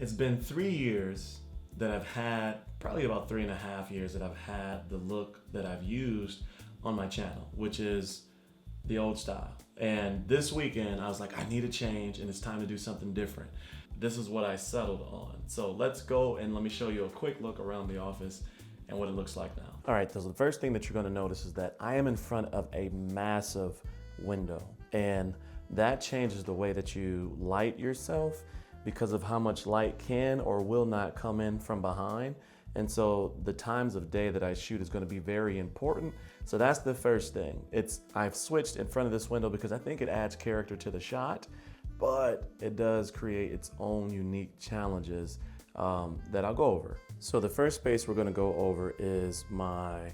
It's been 3 years that I've had, probably about 3.5 years that I've had the look that I've used on my channel, which is the old style. And this weekend I was like, I need a change and it's time to do something different. This is what I settled on. So let's go and let me show you a quick look around the office and what it looks like now. All right, so the first thing that you're gonna notice is that I am in front of a massive window, and that changes the way that you light yourself because of how much light can or will not come in from behind. And so the times of day that I shoot is gonna be very important. So that's the first thing. I've switched in front of this window because I think it adds character to the shot, but it does create its own unique challenges that I'll go over. So the first space we're gonna go over is my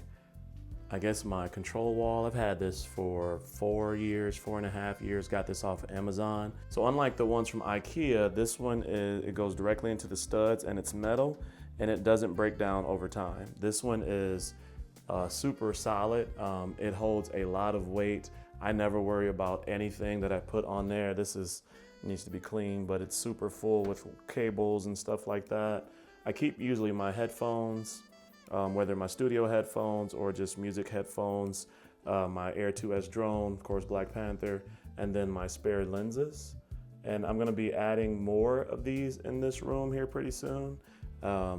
control wall. I've had this for 4.5 years, got this off of Amazon. So unlike the ones from IKEA, this one it goes directly into the studs and it's metal and it doesn't break down over time. This one is super solid. It holds a lot of weight. I never worry about anything that I put on there. This needs to be clean, but it's super full with cables and stuff like that. I keep usually my headphones, whether my studio headphones or just music headphones, my Air 2S drone, of course Black Panther, and then my spare lenses. And I'm gonna be adding more of these in this room here pretty soon. I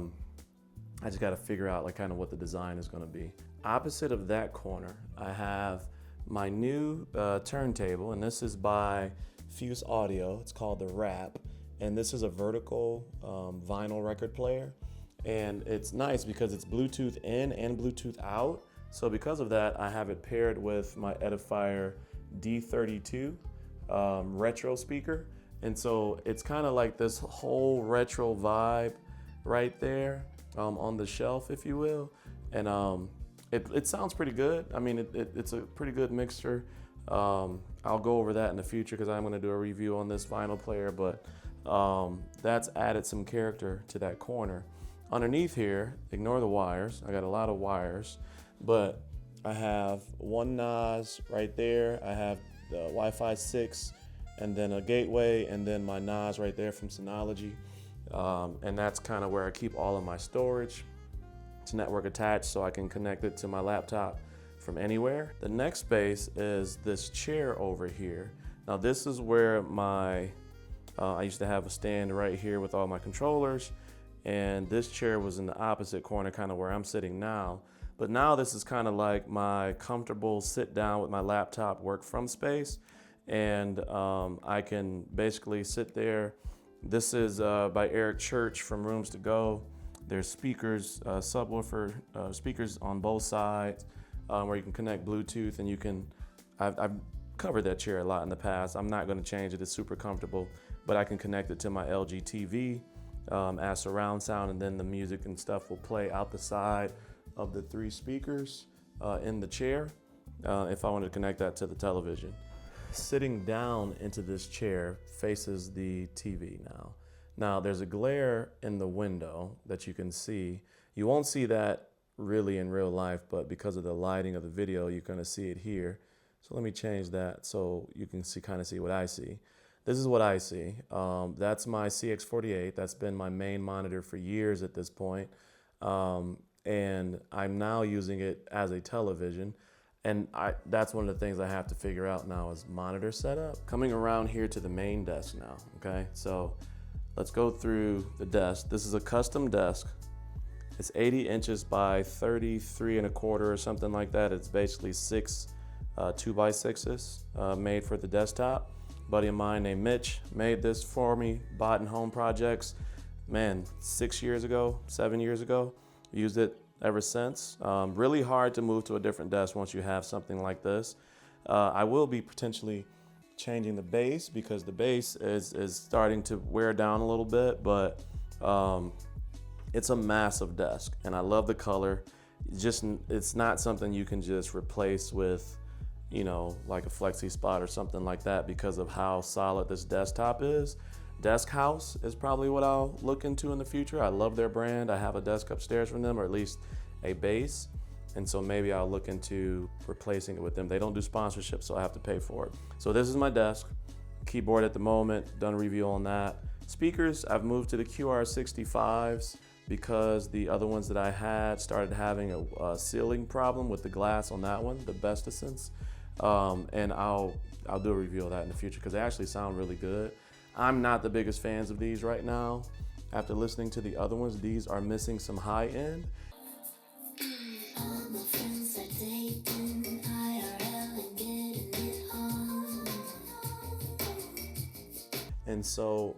just gotta figure out like kind of what the design is gonna be. Opposite of that corner, I have my new turntable, and this is by Fuse Audio. It's called the Wrap, and this is a vertical vinyl record player. And it's nice because it's Bluetooth in and Bluetooth out. So because of that, I have it paired with my Edifier D32 retro speaker. And so it's kind of like this whole retro vibe right there on the shelf, if you will. And it sounds pretty good. I mean, it's a pretty good mixture. I'll go over that in the future because I'm gonna do a review on this vinyl player, but that's added some character to that corner. Underneath here, ignore the wires. I got a lot of wires, but I have one NAS right there. I have the Wi-Fi 6 and then a gateway and then my NAS right there from Synology. And that's kind of where I keep all of my storage. It's network attached so I can connect it to my laptop from anywhere. The next space is this chair over here. Now this is where I used to have a stand right here with all my controllers, and this chair was in the opposite corner, kind of where I'm sitting now. But now this is kind of like my comfortable sit down with my laptop work from space, and I can basically sit there. This is by Eric Church from Rooms to Go. There's speakers, subwoofer speakers on both sides where you can connect Bluetooth, and I've covered that chair a lot in the past. I'm not going to change it. It's super comfortable, but I can connect it to my LG TV as surround sound, and then the music and stuff will play out the side of the 3 speakers in the chair if I want to connect that to the television. Sitting down into this chair faces the TV now. Now there's a glare in the window that you can see. You won't see that really in real life, but because of the lighting of the video, you're gonna see it here. So let me change that so you can kind of see what I see. This is what I see. That's my CX48. That's been my main monitor for years at this point. And I'm now using it as a television. And that's one of the things I have to figure out now is monitor setup. Coming around here to the main desk now, okay? So let's go through the desk. This is a custom desk. It's 80 inches by 33.25 or something like that. It's basically 6 2x6s made for the desktop. A buddy of mine named Mitch made this for me, bought in home projects, man, 6 years ago, 7 years ago. Used it ever since. Really hard to move to a different desk once you have something like this. I will be potentially changing the base because the base is starting to wear down a little bit, but it's a massive desk and I love the color. It's not something you can just replace with, you know, like a Flexi Spot or something like that because of how solid this desktop is. Desk House is probably what I'll look into in the future. I love their brand. I have a desk upstairs from them, or at least a base. And so maybe I'll look into replacing it with them. They don't do sponsorship, so I have to pay for it. So this is my desk, keyboard at the moment, done a review on that. Speakers, I've moved to the QR65s because the other ones that I had started having a sealing problem with the glass on that one, the Bestesence. And I'll do a review of that in the future because they actually sound really good. I'm not the biggest fans of these right now. After listening to the other ones, these are missing some high end. And so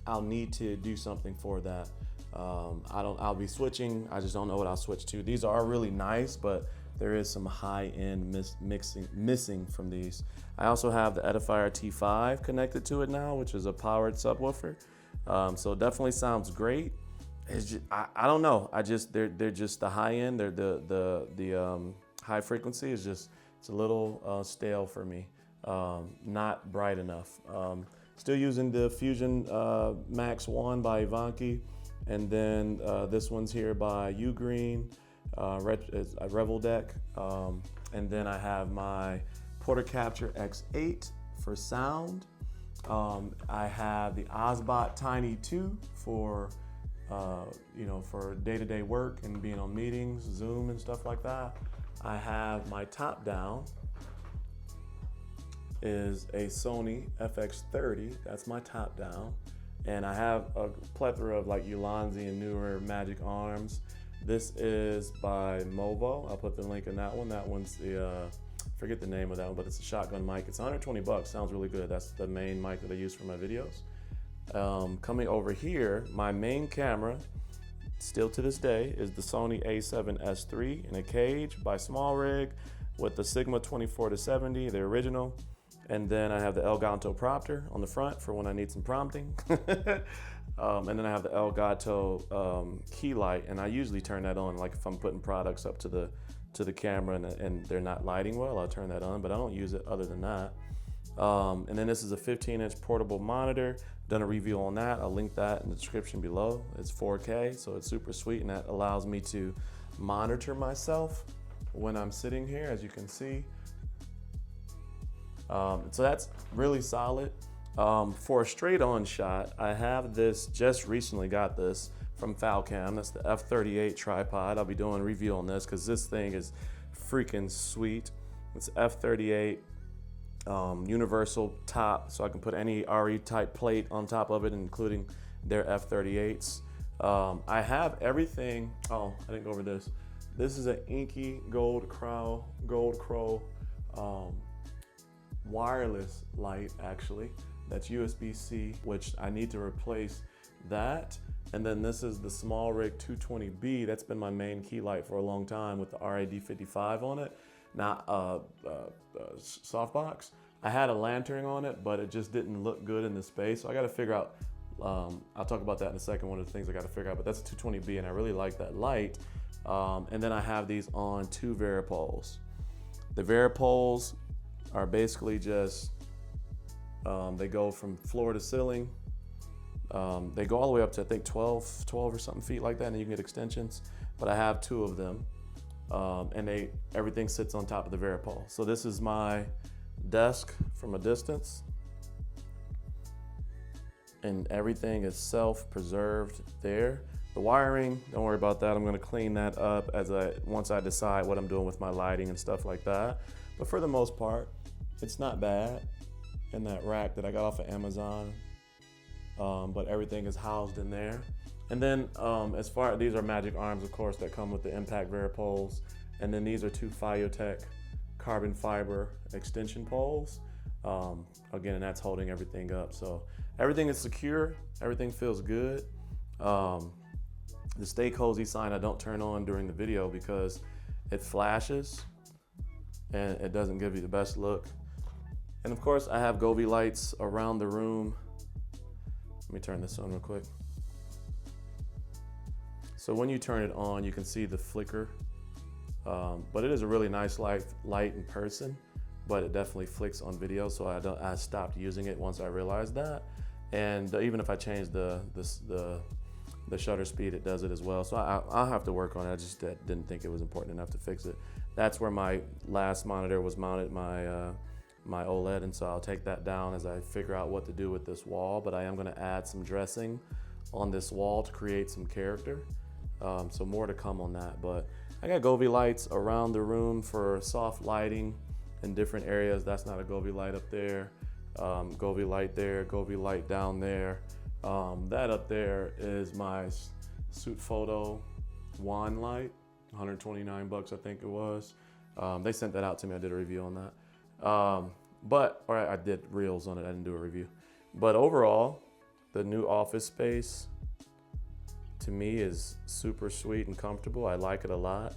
I'll need to do something for that. I'll be switching. I just don't know what I'll switch to. These are really nice, but there is some high-end missing from these. I also have the Edifier T5 connected to it now, which is a powered subwoofer. So it definitely sounds great. It's just, I don't know. They're just the high end. They're the high frequency is just, it's a little stale for me. Not bright enough. Still using the Fusion Max 1 by Ivanki, and then this one's here by Ugreen, Revel Deck, and then I have my Porter Capture X8 for sound. I have the Ozbot Tiny 2 for for day-to-day work and being on meetings, Zoom and stuff like that. I have my top down is a Sony FX30. That's my top down. And I have a plethora of like Ulanzi and newer Magic Arms. This is by Movo. I'll put the link in that one. That one's the, forget the name of that one, but it's a shotgun mic. It's 120 bucks, sounds really good. That's the main mic that I use for my videos. Coming over here, my main camera, still to this day, is the Sony A7S III in a cage by Small Rig with the Sigma 24-70, the original. And then I have the Elgato Propter on the front for when I need some prompting. And then I have the Elgato key light, and I usually turn that on like if I'm putting products up to the camera and they're not lighting well, I'll turn that on, but I don't use it other than that. And then this is a 15-inch portable monitor. Done a review on that. I'll link that in the description below. It's 4K, so it's super sweet, and that allows me to monitor myself when I'm sitting here, as you can see. So that's really solid. For a straight on shot, I have this, just recently got this from Falcam. That's the F38 tripod. I'll be doing a review on this because this thing is freaking sweet. It's F38 universal top, so I can put any RE type plate on top of it, including their F38s. I have everything. Oh, I didn't go over this. This is an Inky Gold Crow wireless light, actually. That's USB-C, which I need to replace that. And then this is the Small Rig 220B. That's been my main key light for a long time with the RAD55 on it. Now, softbox. I had a lantern on it, but it just didn't look good in the space. So I got to figure out, I'll talk about that in a second, one of the things I got to figure out, but that's a 220B and I really like that light. And then I have these on 2 Varipoles. The Varipoles are basically just, they go from floor to ceiling. They go all the way up to I think 12 or something feet like that, and you can get extensions, but I have 2 of them. And everything sits on top of the Varipole. So this is my desk from a distance, and everything is self-preserved there. The wiring, don't worry about that. I'm gonna clean that up once I decide what I'm doing with my lighting and stuff like that. But for the most part, it's not bad in that rack that I got off of Amazon. But everything is housed in there. And then these are Magic Arms, of course, that come with the impact Varipoles. And then these are 2 Fiotech carbon fiber extension poles. Again, and that's holding everything up. So everything is secure, everything feels good. The Stay Cozy sign I don't turn on during the video because it flashes and it doesn't give you the best look. And of course, I have Govee lights around the room. Let me turn this on real quick. So when you turn it on, you can see the flicker. But it is a really nice light in person, but it definitely flicks on video. So I stopped using it once I realized that. And even if I change the shutter speed, it does it as well. So I'll have to work on it. I just didn't think it was important enough to fix it. That's where my last monitor was mounted, my my OLED, and so I'll take that down as I figure out what to do with this wall. But I am going to add some dressing on this wall to create some character. So more to come on that. But I got Govee lights around the room for soft lighting in different areas. That's not a Govee light up there. Govee light there, Govee light down there. That up there is my Suit Photo wand light, 129 bucks I think it was. They sent that out to me. I did a review on that. I did reels on it. I didn't do a review. But overall, the new office space to me is super sweet and comfortable. I like it a lot.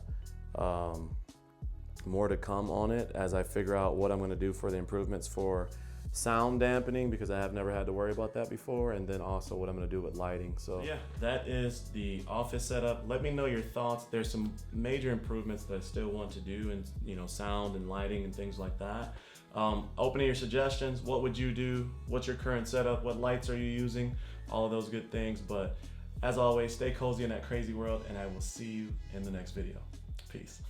More to come on it as I figure out what I'm going to do for the improvements for sound dampening, because I have never had to worry about that before, and then also what I'm going to do with lighting. So yeah, that is the office setup. Let me know your thoughts. There's some major improvements that I still want to do, and sound and lighting and things like that. Opening your suggestions. What would you do? What's your current setup? What lights are you using? All of those good things. But as always, stay cozy in that crazy world, and I will see you in the next video. Peace.